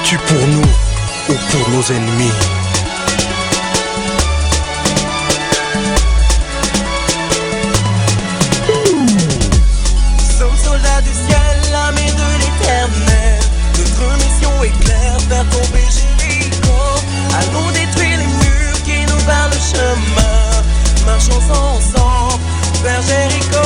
bats-tu pour nous ou pour nos ennemis? Sommes soldats du ciel, l'armée de l'éternel. Notre mission est claire, faire tomber Jéricho. Allons détruire les murs qui nous barrent le chemin. Marchons ensemble vers Jéricho.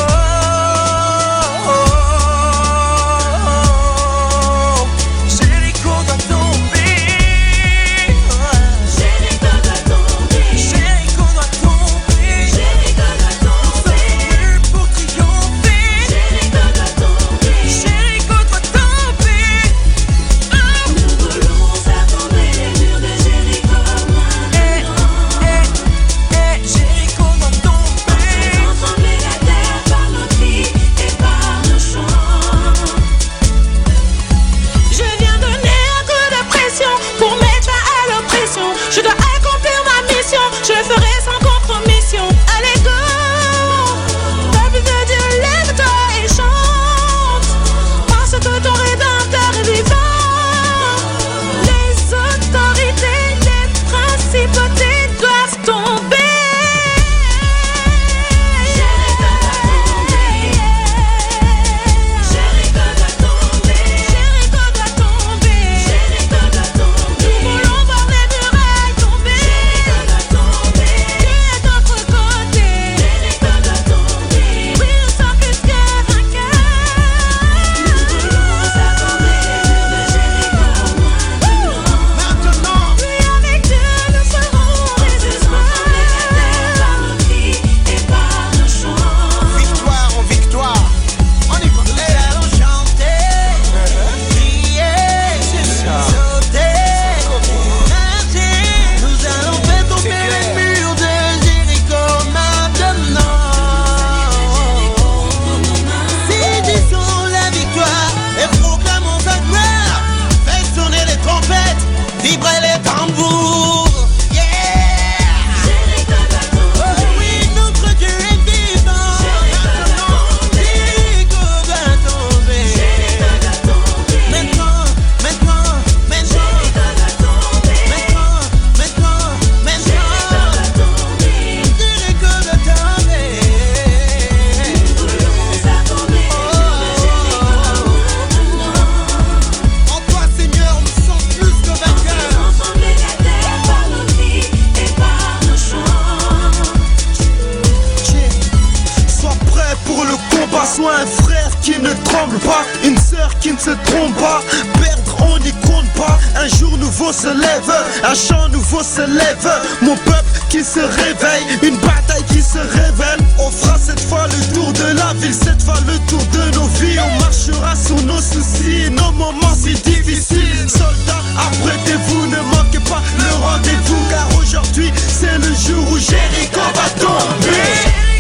Un chant nouveau se lève, mon peuple qui se réveille, une bataille qui se révèle. On fera cette fois le tour de la ville, cette fois le tour de nos vies. On marchera sur nos soucis et nos moments si difficiles. Soldats, apprêtez-vous, ne manquez pas le rendez-vous, car aujourd'hui c'est le jour où Jéricho va tomber.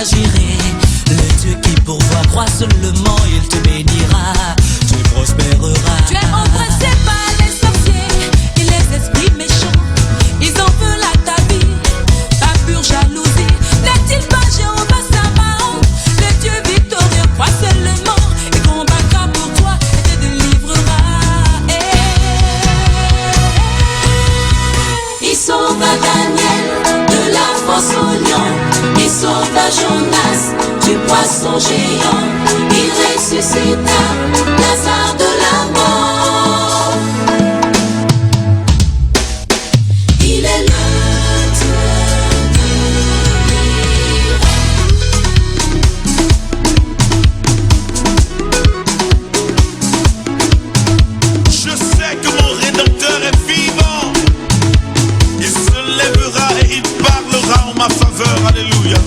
j'agirai. Le Dieu qui pourvoit, crois seulement, il te bénira, tu prospéreras. Tu es empressé par les sorciers et les esprits méchants. Ils en veulent à ta vie, par pure jalousie. N'est-il pas Jéhovah Sabaoth, le Dieu victorieux? Crois seulement, il combattra pour toi et te délivrera. Il sauva Daniel de la fosse au lion. Il sauva Jonas du poisson géant. Il ressuscita Lazare de la mort. Il est le Dieu Je sais que mon Rédempteur est vivant. Il se lèvera et il parlera en ma faveur. Alléluia.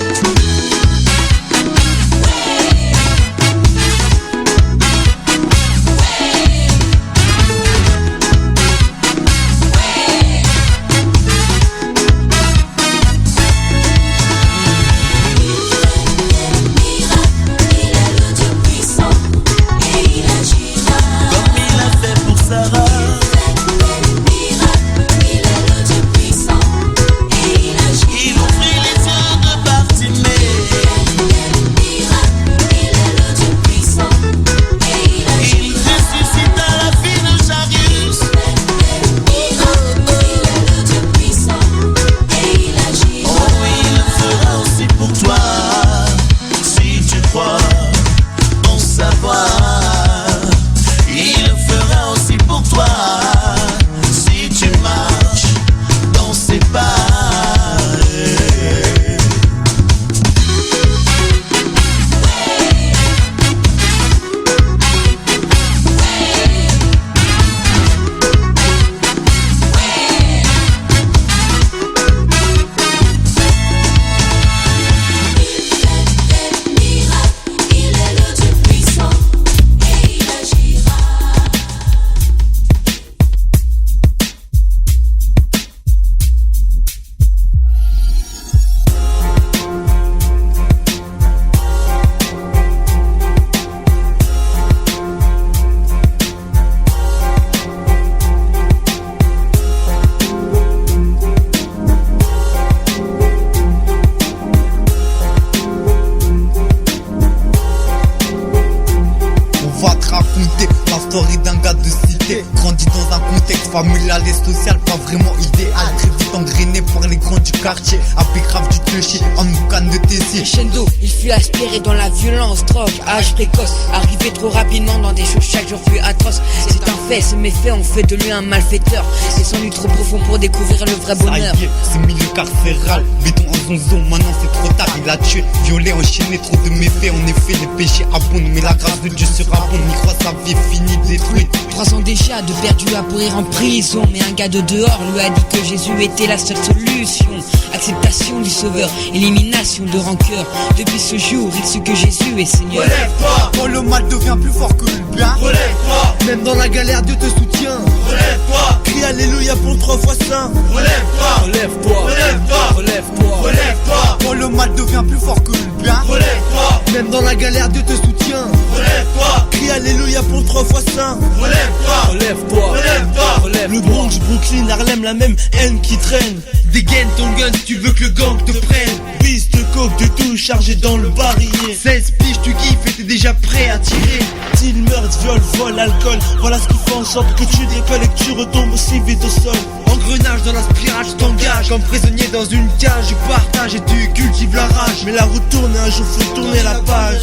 Familial et social, pas vraiment idéal. Très vite engrainé par les grands du quartier. Avec grave du clocher, en boucan de Tessie. Crescendo, il fut aspiré dans la violence, drogue, âge précoce. Arrivé trop rapidement dans des choses chaque jour plus atroces. C'est un fait, ce méfait ont fait de lui un malfaiteur. C'est sans lui trop profond pour découvrir le vrai bonheur. Ça y est, ce milieu carcéral, béton en zonzon, maintenant c'est trop tard. Il a tué, violé, enchaîné, trop de méfaits. En effet, les péchés abondent, mais la grâce de Dieu sera bonne. Il croit sa vie est finie, détruite. 3 ans déjà de perdu à pourrir en prison. Mais un gars de dehors lui a dit que Jésus était la seule solution. Acceptation du sauveur, élimination de rancœur. Depuis ce jour, il sut que Jésus est Seigneur. Relève-toi, quand le mal devient plus fort que le bien. Relève-toi, même dans la galère Dieu te soutient. Relève-toi, crie alléluia pour 3 fois saint. Relève-toi, relève-toi, relève-toi, relève-toi, relève-toi. Quand le mal devient plus fort que le bien. Relève-toi, même dans la galère Dieu te soutient. Relève-toi, crie alléluia pour 3 fois saint. Relève-toi, relève-toi, relève-toi, relève-toi. Le Bronx, Brooklyn, Harlem, la même haine qui traîne. Dégaine ton gun si tu veux que le gang te prenne. Piste, coke, de tout chargé dans le barillet. 16 piges, tu kiffes et t'es déjà prêt à tirer. Style, meurtre, viol, vol, alcool. Voilà ce qui fait en sorte que tu décolles et que tu retombes aussi vite au sol. Engrenage dans la spirale, je t'engage. Comme prisonnier dans une cage, je partage et tu cultives la rage. Mais la route tourne et un jour faut tourner la page.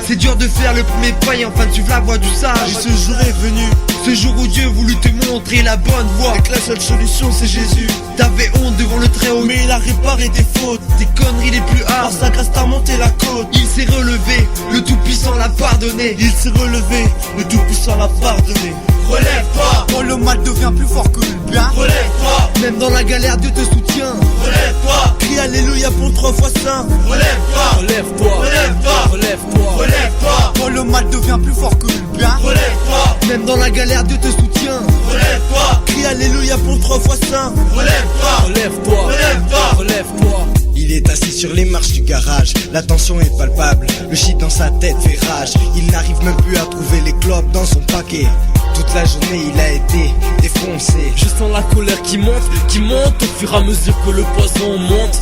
C'est dur de faire le premier pas et enfin de suivre la voie du sage. Et ce jour est venu, ce jour où Dieu voulut te montrer la bonne voie. Et que la seule solution c'est Jésus. T'avais honte devant le très haut, mais il a réparé tes fautes. Tes conneries les plus hard. Par sa grâce t'as monté la côte. Il s'est relevé, le Tout-Puissant l'a pardonné. Il s'est relevé, le Tout-Puissant l'a pardonné. Relève-toi, quand le mal devient plus fort que le bien. Relève-toi, même dans la galère Dieu te soutient. Relève-toi, crie alléluia pour 3 fois saint. Relève-toi, relève-toi, relève-toi, relève-toi, relève-toi. Quand le mal devient plus fort que le bien. Relève-toi, même dans la galère Dieu te soutient. Relève-toi, crie alléluia pour 3 fois saint. Relève-toi, relève-toi, relève-toi, relève-toi. Il est assis sur les marches du garage. La tension est palpable, le shit dans sa tête fait rage. Il n'arrive même plus à trouver les clopes dans son paquet. Toute la journée il a été défoncé. Je sens la colère qui monte au fur et à mesure que le poison monte,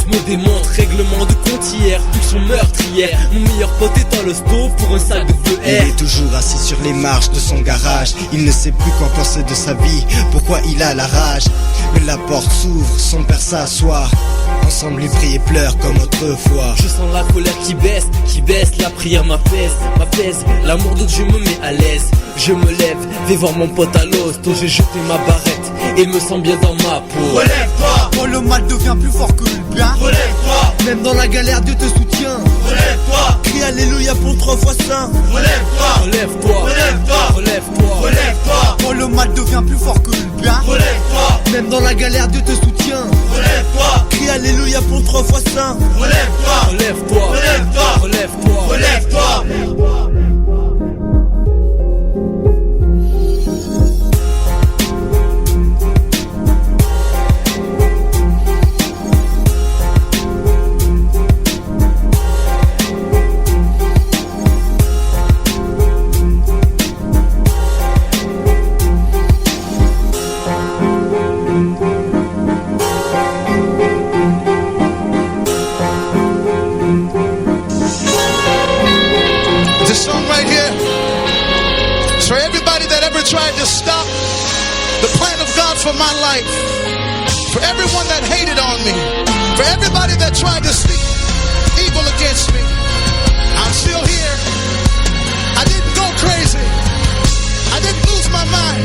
me démonte. Règlement de compte hier, pulsion meurtrière. Mon meilleur pote est dans le stove pour un sac de feu air. Il est toujours assis sur les marches de son garage. Il ne sait plus quoi penser de sa vie, pourquoi il a la rage. Mais la porte s'ouvre, son père s'assoit. Ensemble ils prient et pleurent comme autrefois. Je sens la colère qui baisse, la prière m'apaise. L'amour de Dieu me met à l'aise. Je me lève, vais voir mon pote à l'hosto. J'ai jeté ma barrette et me sens bien dans ma peau. Relève-toi, quand le mal devient plus fort que le bien. Relève-toi, même dans la galère Dieu te soutient. Relève-toi, crie alléluia pour 3 fois saint. Relève-toi, relève-toi, relève-toi, relève-toi, relève-toi. Quand le mal devient plus fort que le bien. Relève-toi, même dans la galère Dieu te soutient. Relève-toi, crie alléluia pour 3 fois saint. Relève-toi, relève-toi, relève-toi, relève-toi, relève-toi. Tried to stop the plan of God for my life, for everyone that hated on me, for everybody that tried to speak evil against me. I'm still here. I didn't go crazy. I didn't lose my mind.